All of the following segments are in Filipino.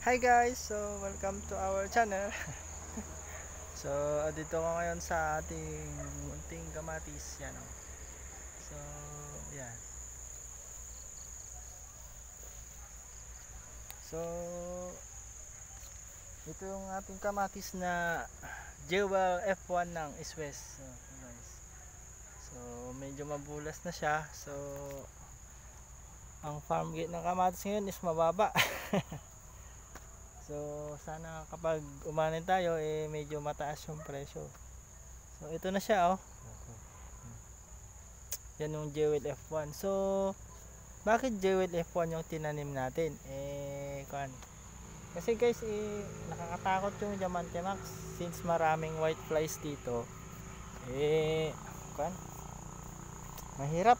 Hi guys! So, welcome to our channel. So, dito ko ngayon sa ating munting kamatis. Yan o. So, yan. So, ito yung ating kamatis na Jewel F1 ng Iswes. So, guys. So, medyo mabulas na siya. So, ang farm gate ng kamatis ngayon is mababa. So sana kapag umanin tayo medyo mataas yung presyo. So ito na siya oh. Yan yung Jewel F1. So bakit Jewel F1 yung tinanim natin? Kasi guys nakakatakot yung Diamante Max since maraming white flies dito. Mahirap.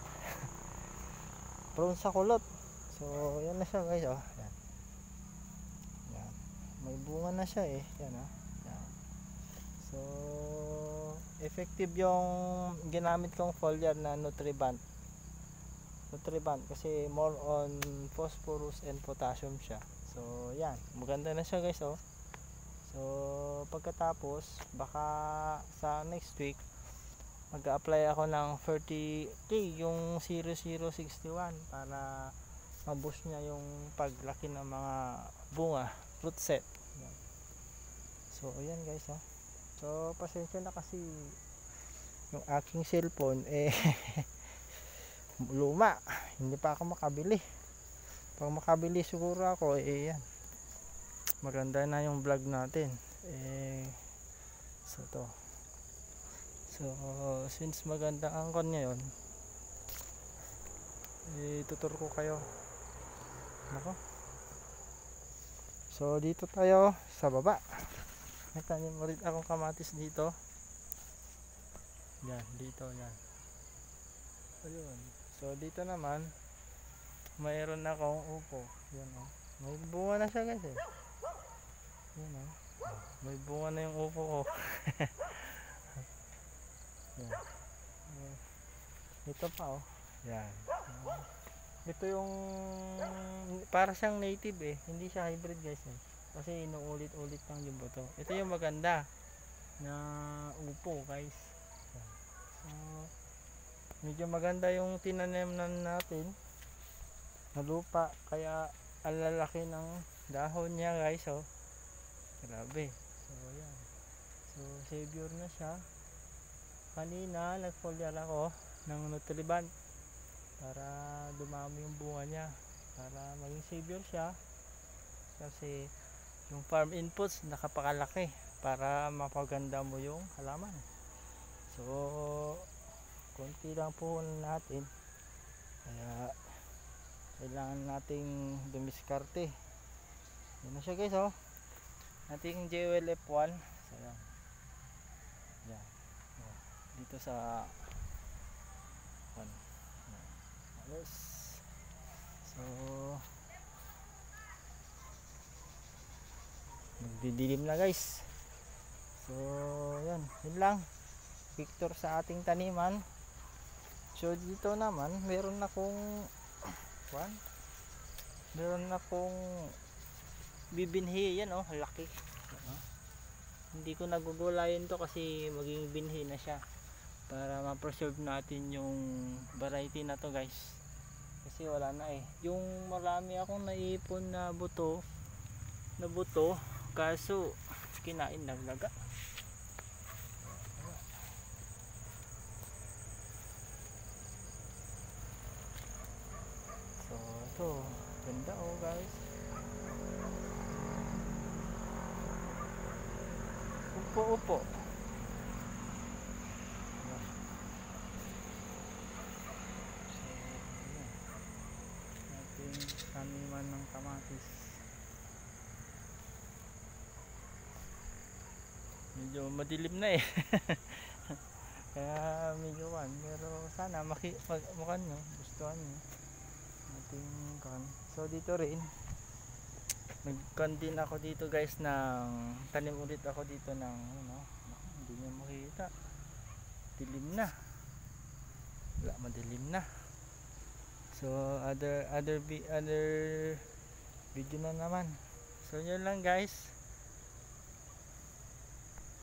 Prone sa kulot. So yan na siya guys oh. Yan. May bunga na siya yan oh. Yan. So effective yung ginamit kong foliar na Nutriband kasi more on phosphorus and potassium siya. So yan, maganda na siya guys oh. So pagkatapos baka sa next week mag-a-apply ako ng 30K yung 0061 para ma-boost niya yung paglaki ng mga bunga fruit set. So ayan guys oh. So pasensya na kasi yung aking cellphone luma, hindi pa ako makabili. Pag makabili siguro ako yan, maganda na yung vlog natin so since maganda ang kon ngayon tutur ko kayo nako. So dito tayo sa baba, may tanim ulit akong kamatis dito. Yan, dito yan. Ayun. So dito naman mayroon akong upo. Yan oh. May bunga na siya guys eh. Yan oh. May bunga na yung upo ko. Yan. Ito pa oh. Yan. Ito yung para siyang native hindi siya hybrid guys kasi inuulit-ulit lang yung buto. Ito yung maganda na upo guys. So medyo maganda yung tinanim natin na lupa kaya ang lalaki ng dahon niya guys oh. Grabe. So yan. So savior na siya. Kanina nag-foliar ako ng Nutriband para dumami yung bunga niya, para maging savior siya kasi yung farm inputs nakapakalaki para mapaganda mo yung halaman. So konti lang po natin kaya kailangan nating dumiskarte. Yan na siya guys oh, ating Jewel F1. So yan, yan. Dito sa so magdidilim na guys. So yan, yun lang picture sa ating taniman. So dito naman meron akong bibinhi. Yan oh, laki. Hindi ko nagugulayin to kasi maging binhi na siya para ma-preserve natin yung variety na to guys, kasi wala na yung marami akong naipon na buto kaso kinain naglaga. So ito ganda oh guys. Upo taniman ng kamatis. Medyo madilim na kaya medyo pero sana mukha nyo gustuhan nyo ating kan. So dito rin nag-con ako dito guys ng tanim ulit ako dito ng hindi nyo makita, dilim na, madilim na. So other video na naman. So yun lang guys.